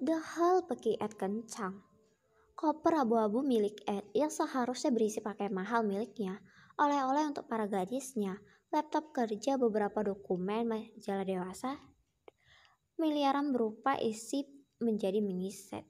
Dahal peki Ed kencang. Koper abu-abu milik Ed yang seharusnya berisi pakaian mahal miliknya, oleh-oleh untuk para gadisnya, laptop kerja, beberapa dokumen, majalah dewasa, miliaran berupa isi menjadi mini set.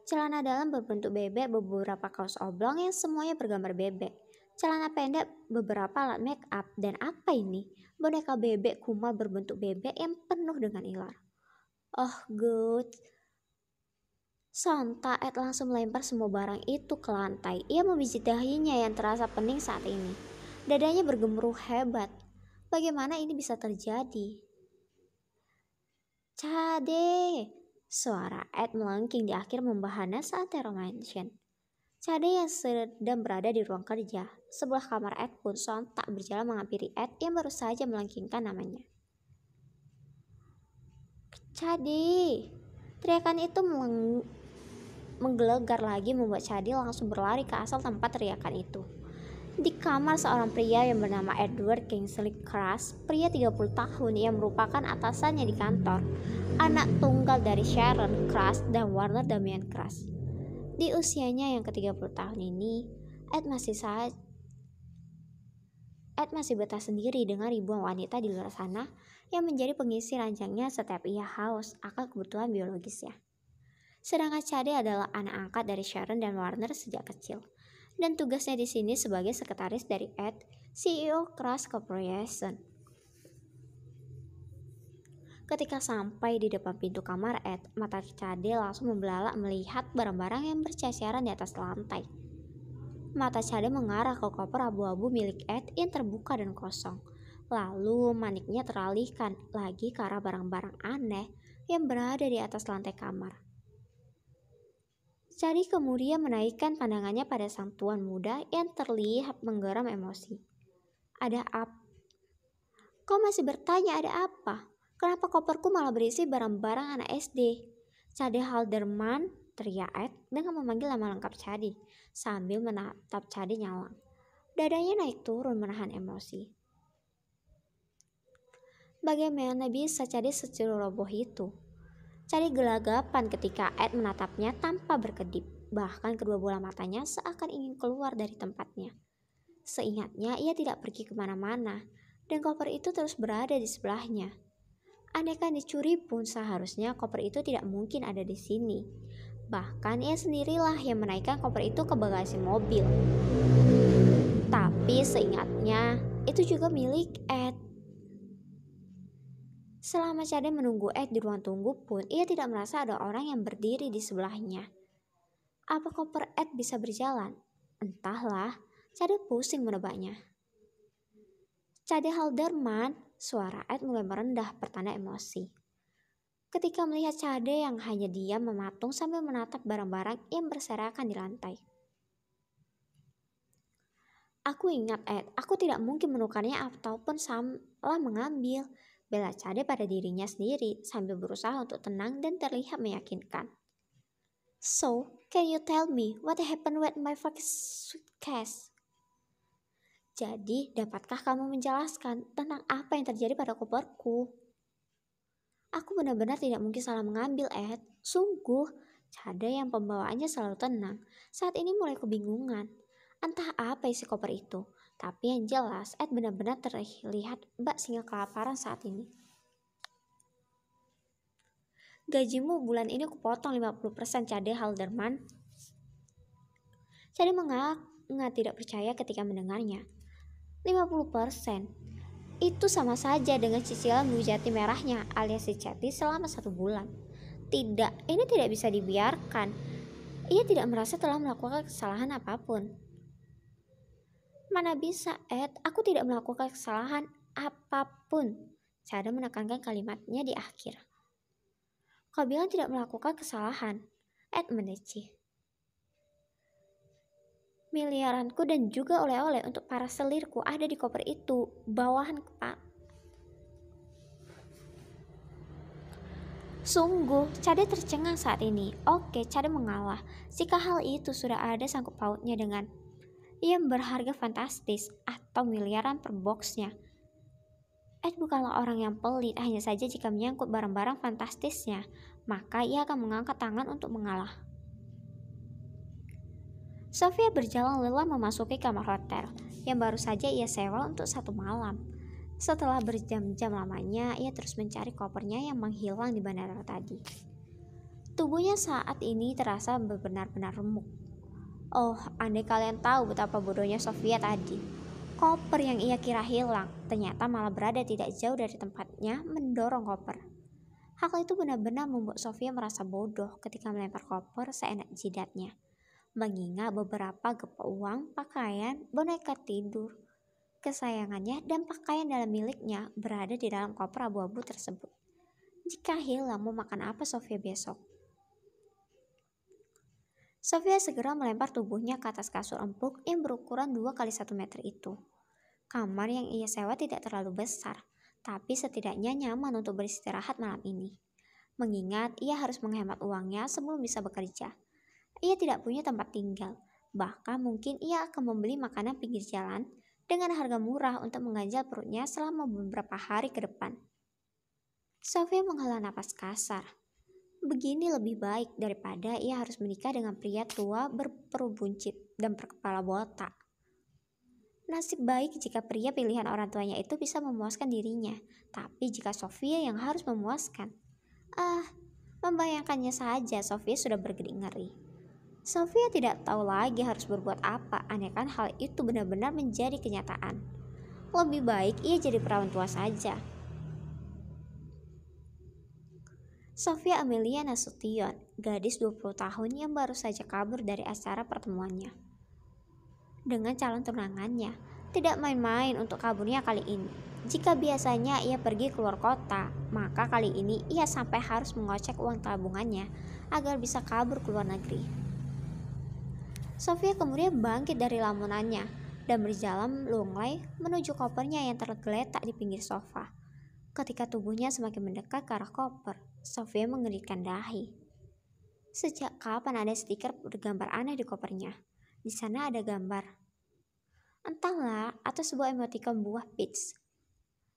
Celana dalam berbentuk bebek, beberapa kaos oblong yang semuanya bergambar bebek. Celana pendek, beberapa alat make up, dan apa ini? Boneka bebek kumal berbentuk bebek yang penuh dengan ilar. Oh good. Sontak Ed langsung melempar semua barang itu ke lantai. Ia memijit dahinya yang terasa pening saat ini. Dadanya bergemuruh hebat. Bagaimana ini bisa terjadi? Cade! Suara Ed melengking di akhir membahana saat Tero mention. Cade yang sedang berada di ruang kerja. Sebelah kamar Ed pun sontak berjalan menghampiri Ed yang baru saja melengkingkan namanya. Cade! Teriakan itu menggelegar lagi membuat Cade langsung berlari ke asal tempat teriakan itu. Di kamar seorang pria yang bernama Edward Kingsley Crush, pria 30 tahun yang merupakan atasannya di kantor, anak tunggal dari Sharon Crush dan Warner Damian Crush. Di usianya yang ke-30 tahun ini, Ed masih betah sendiri dengan ribuan wanita di luar sana yang menjadi pengisi ranjangnya setiap ia haus akan kebutuhan biologisnya. Sedangkan Cade adalah anak angkat dari Sharon dan Warner sejak kecil. Dan tugasnya di sini sebagai sekretaris dari Ed, CEO Crush Corporation. Ketika sampai di depan pintu kamar Ed, mata Cade langsung membelalak melihat barang-barang yang berceceran di atas lantai. Mata Cade mengarah ke koper abu-abu milik Ed yang terbuka dan kosong. Lalu maniknya teralihkan lagi ke arah barang-barang aneh yang berada di atas lantai kamar. Cade kemudian menaikkan pandangannya pada sang tuan muda yang terlihat menggeram emosi. Ada apa? Kau masih bertanya ada apa? Kenapa koperku malah berisi barang-barang anak SD? Cade Halderman, teriak Ed dengan memanggil nama lengkap Cade sambil menatap Cade nyalang. Dadanya naik turun menahan emosi. Bagaimana bisa Cade seceroboh itu? Cade gelagapan ketika Ed menatapnya tanpa berkedip. Bahkan kedua bola matanya seakan ingin keluar dari tempatnya. Seingatnya ia tidak pergi kemana-mana dan koper itu terus berada di sebelahnya. Andaikan dicuri pun seharusnya koper itu tidak mungkin ada di sini. Bahkan ia sendirilah yang menaikkan koper itu ke bagasi mobil. Tapi seingatnya itu juga milik Ed. Selama Cade menunggu Ed di ruang tunggu pun, ia tidak merasa ada orang yang berdiri di sebelahnya. Apa koper Ed bisa berjalan? Entahlah, Cade pusing menebaknya. Cade Halderman, suara Ed mulai merendah pertanda emosi. Ketika melihat Cade yang hanya diam mematung sambil menatap barang-barang yang berserakan di lantai. Aku ingat Ed, aku tidak mungkin menukarnya ataupun salah mengambil. Bela Cade pada dirinya sendiri sambil berusaha untuk tenang dan terlihat meyakinkan. So, can you tell me what happened with my fucking suitcase? Jadi, dapatkah kamu menjelaskan tentang apa yang terjadi pada koperku? Aku benar-benar tidak mungkin salah mengambil, Ed. Sungguh, Cade yang pembawaannya selalu tenang, saat ini mulai kebingungan. Entah apa isi koper itu. Tapi yang jelas, Ed benar-benar terlihat bak singa kelaparan saat ini. Gajimu bulan ini kupotong 50%, Cade Halderman. Cade menganggap tidak percaya ketika mendengarnya. 50%? Itu sama saja dengan cicilan bujati merahnya alias Ciceti selama 1 bulan. Tidak, ini tidak bisa dibiarkan. Ia tidak merasa telah melakukan kesalahan apapun. Mana bisa, Ed, aku tidak melakukan kesalahan apapun. Cade menekankan kalimatnya di akhir. Kau bilang tidak melakukan kesalahan, Ed mendecih. Miliaranku dan juga oleh-oleh untuk para selirku ada di koper itu, bawahan kepala. Sungguh, Cade tercengang saat ini. Oke, Cade mengalah. Jika hal itu sudah ada sangkut pautnya dengan yang berharga fantastis atau miliaran per boxnya. Ed bukanlah orang yang pelit, hanya saja jika menyangkut barang-barang fantastisnya, maka ia akan mengangkat tangan untuk mengalah. Sofia berjalan lelah memasuki kamar hotel yang baru saja ia sewa untuk 1 malam. Setelah berjam-jam lamanya, ia terus mencari kopernya yang menghilang di bandara tadi. Tubuhnya saat ini terasa benar-benar remuk. Oh, andai kalian tahu betapa bodohnya Sofia tadi. Koper yang ia kira hilang, ternyata malah berada tidak jauh dari tempatnya mendorong koper. Hal itu benar-benar membuat Sofia merasa bodoh ketika melempar koper seenak jidatnya. Mengingat beberapa gepok uang, pakaian, boneka tidur, kesayangannya, dan pakaian dalam miliknya berada di dalam koper abu-abu tersebut. Jika hilang, mau makan apa Sofia besok? Sofia segera melempar tubuhnya ke atas kasur empuk yang berukuran 2 kali 1 meter itu. Kamar yang ia sewa tidak terlalu besar, tapi setidaknya nyaman untuk beristirahat malam ini. Mengingat ia harus menghemat uangnya sebelum bisa bekerja. Ia tidak punya tempat tinggal, bahkan mungkin ia akan membeli makanan pinggir jalan dengan harga murah untuk mengganjal perutnya selama beberapa hari ke depan. Sofia menghela napas kasar. Begini lebih baik daripada ia harus menikah dengan pria tua berperut buncit dan berkepala botak. Nasib baik jika pria pilihan orang tuanya itu bisa memuaskan dirinya, tapi jika Sofia yang harus memuaskan. Membayangkannya saja Sofia sudah bergedik ngeri. Sofia tidak tahu lagi harus berbuat apa, andaikan hal itu benar-benar menjadi kenyataan. Lebih baik ia jadi perawan tua saja. Sofia Amelia Nasution, gadis 20 tahun yang baru saja kabur dari acara pertemuannya dengan calon tunangannya. Tidak main-main untuk kaburnya kali ini. Jika biasanya ia pergi keluar kota, maka kali ini ia sampai harus mengocek uang tabungannya agar bisa kabur ke luar negeri. Sofia kemudian bangkit dari lamunannya dan berjalan lunglai menuju kopernya yang tergeletak di pinggir sofa. Ketika tubuhnya semakin mendekat ke arah koper, Sofia mengeritkan dahi. Sejak kapan ada stiker bergambar aneh di kopernya? Di sana ada gambar, entahlah, atau sebuah emoticon buah peach.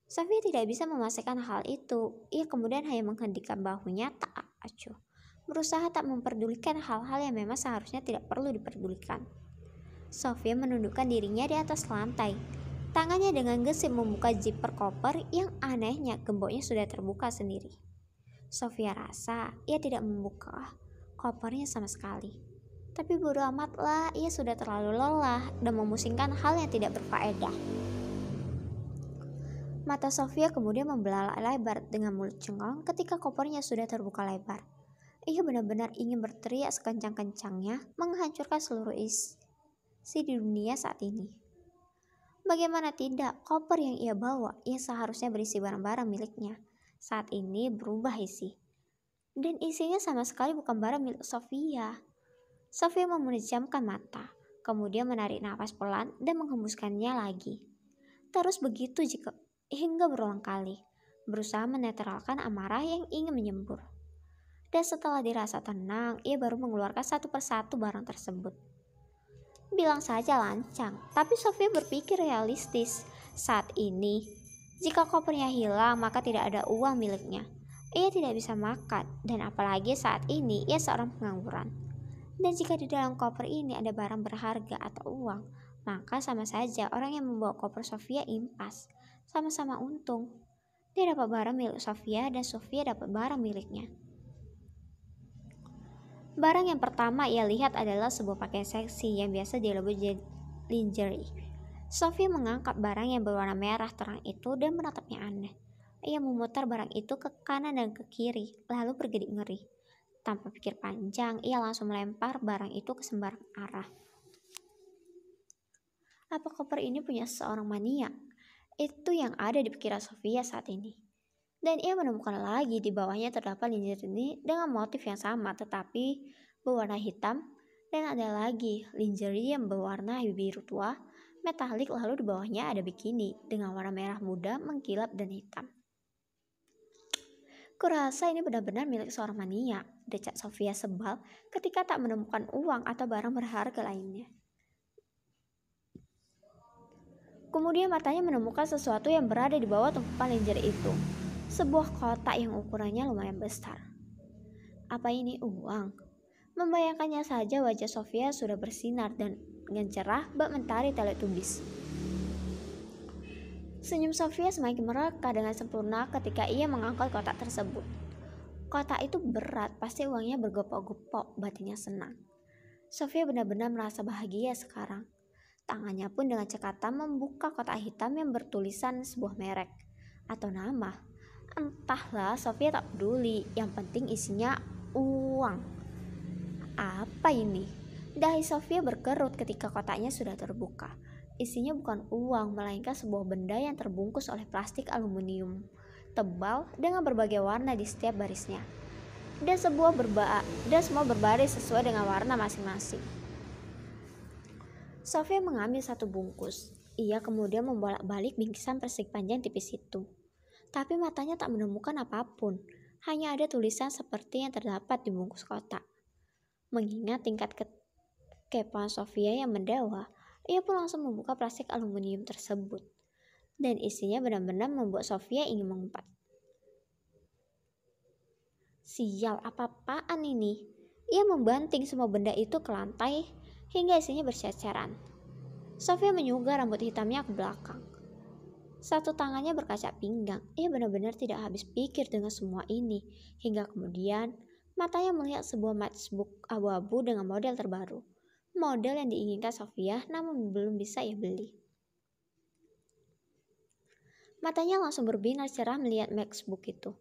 Sofia tidak bisa memastikan hal itu. Ia kemudian hanya menghendingkan bahunya tak acuh, berusaha tak memperdulikan hal-hal yang memang seharusnya tidak perlu diperdulikan. Sofia menundukkan dirinya di atas lantai. Tangannya dengan gesit membuka zipper koper yang anehnya gemboknya sudah terbuka sendiri. Sofia rasa ia tidak membuka kopernya sama sekali. Tapi bodo amatlah, ia sudah terlalu lelah dan memusingkan hal yang tidak berfaedah. Mata Sofia kemudian membelalak lebar dengan mulut cengong ketika kopernya sudah terbuka lebar. Ia benar-benar ingin berteriak sekencang-kencangnya, menghancurkan seluruh isi di dunia saat ini. Bagaimana tidak, koper yang ia bawa, ia seharusnya berisi barang-barang miliknya. Saat ini berubah isi. Dan isinya sama sekali bukan barang milik Sofia. Sofia memejamkan mata, kemudian menarik napas pelan dan menghembuskannya lagi. Terus begitu hingga berulang kali, berusaha menetralkan amarah yang ingin menyembur. Dan setelah dirasa tenang, ia baru mengeluarkan satu persatu barang tersebut. Bilang saja lancang, tapi Sofia berpikir realistis. Saat ini, jika kopernya hilang, maka tidak ada uang miliknya. Ia tidak bisa makan, dan apalagi saat ini ia seorang pengangguran. Dan jika di dalam koper ini ada barang berharga atau uang, maka sama saja orang yang membawa koper Sofia impas. Sama-sama untung. Dia dapat barang milik Sofia dan Sofia dapat barang miliknya. Barang yang pertama ia lihat adalah sebuah pakaian seksi yang biasa dilebur lingerie. Sofia mengangkat barang yang berwarna merah terang itu dan menatapnya aneh. Ia memutar barang itu ke kanan dan ke kiri, lalu bergedik ngeri. Tanpa pikir panjang, ia langsung melempar barang itu ke sembarang arah. Apa koper ini punya seorang maniak? Itu yang ada di pikiran Sofia saat ini. Dan ia menemukan lagi di bawahnya terdapat lingerie dengan motif yang sama tetapi berwarna hitam, dan ada lagi lingerie yang berwarna biru tua, metalik, lalu di bawahnya ada bikini dengan warna merah muda, mengkilap dan hitam. Kurasa ini benar-benar milik seorang maniak, decak Sofia sebal ketika tak menemukan uang atau barang berharga lainnya. Kemudian matanya menemukan sesuatu yang berada di bawah tumpukan linjer itu. Sebuah kotak yang ukurannya lumayan besar. Apa ini uang? Membayangkannya saja wajah Sofia sudah bersinar dan dengan cerah bak mentari Teletubbies. Senyum Sofia semakin mereka dengan sempurna ketika ia mengangkat kotak tersebut. Kotak itu berat, pasti uangnya bergepok-gepok, batinnya senang. Sofia benar-benar merasa bahagia sekarang. Tangannya pun dengan cekatan membuka kotak hitam yang bertulisan sebuah merek atau nama. Entahlah, Sofia tak peduli, yang penting isinya uang. Apa ini? Dahi Sofia berkerut ketika kotaknya sudah terbuka. Isinya bukan uang, melainkan sebuah benda yang terbungkus oleh plastik aluminium tebal dengan berbagai warna di setiap barisnya. Dan semua berbaris sesuai dengan warna masing-masing. Sofia mengambil satu bungkus. Ia kemudian membolak-balik bingkisan persegi panjang tipis itu. Tapi matanya tak menemukan apapun. Hanya ada tulisan seperti yang terdapat di bungkus kotak. Mengingat tingkat kekepoan Sofia yang mendewa, ia pun langsung membuka plastik aluminium tersebut. Dan isinya benar-benar membuat Sofia ingin mengumpat. Sial, apa-apaan ini? Ia membanting semua benda itu ke lantai hingga isinya berceceran. Sofia menyugar rambut hitamnya ke belakang. Satu tangannya berkaca pinggang. Ia benar-benar tidak habis pikir dengan semua ini. Hingga kemudian matanya melihat sebuah matchbook abu-abu dengan model terbaru. Model yang diinginkan Sofia namun belum bisa ia beli. Matanya langsung berbinar cerah melihat matchbook itu.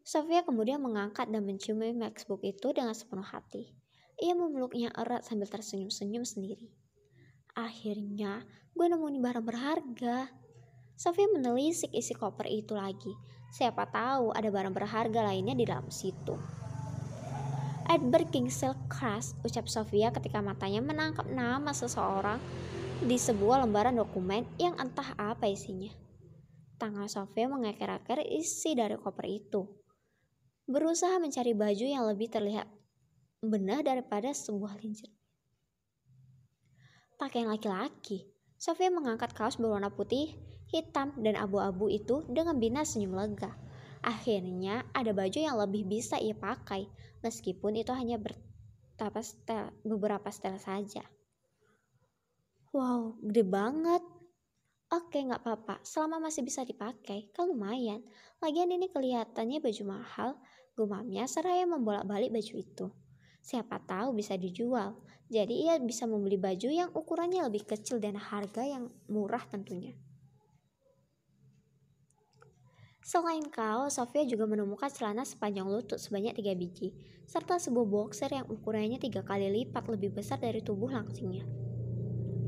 Sofia kemudian mengangkat dan menciumi matchbook itu dengan sepenuh hati. Ia memeluknya erat sambil tersenyum-senyum sendiri. Akhirnya, gue nemuin barang berharga. Sofia menelisik isi koper itu lagi. Siapa tahu ada barang berharga lainnya di dalam situ. Edward Kingsley Crush, ucap Sofia ketika matanya menangkap nama seseorang di sebuah lembaran dokumen yang entah apa isinya. Tangan Sofia mengeker-eker isi dari koper itu. Berusaha mencari baju yang lebih terlihat benar daripada sebuah linjer. Pakaian laki-laki. Sofia mengangkat kaos berwarna putih, hitam, dan abu-abu itu dengan bina senyum lega. Akhirnya ada baju yang lebih bisa ia pakai, meskipun itu hanya beberapa setel saja. Wow, gede banget. Oke, gak apa-apa, selama masih bisa dipakai, kan lumayan. Lagian ini kelihatannya baju mahal, gumamnya seraya membolak-balik baju itu. Siapa tahu bisa dijual. Jadi ia bisa membeli baju yang ukurannya lebih kecil dan harga yang murah tentunya. Selain kaos, Sofia juga menemukan celana sepanjang lutut sebanyak 3 biji, serta sebuah boxer yang ukurannya 3 kali lipat lebih besar dari tubuh langsingnya.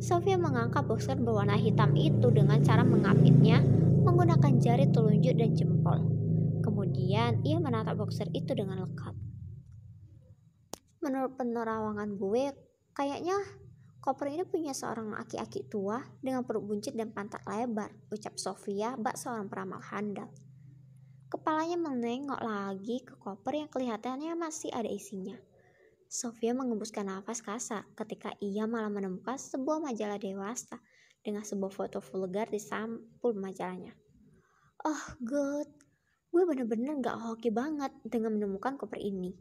Sofia mengangkat boxer berwarna hitam itu dengan cara mengapitnya menggunakan jari telunjuk dan jempol. Kemudian ia menatap boxer itu dengan lekat. Menurut penerawangan gue, kayaknya koper ini punya seorang aki-aki tua dengan perut buncit dan pantat lebar, ucap Sofia bak seorang peramal handal. Kepalanya menengok lagi ke koper yang kelihatannya masih ada isinya. Sofia mengembuskan nafas kasar ketika ia malah menemukan sebuah majalah dewasa dengan sebuah foto vulgar di sampul majalahnya. Oh god, gue bener-bener gak hoki banget dengan menemukan koper ini.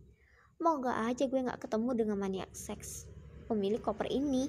Moga aja gue gak ketemu dengan maniak seks pemilik koper ini.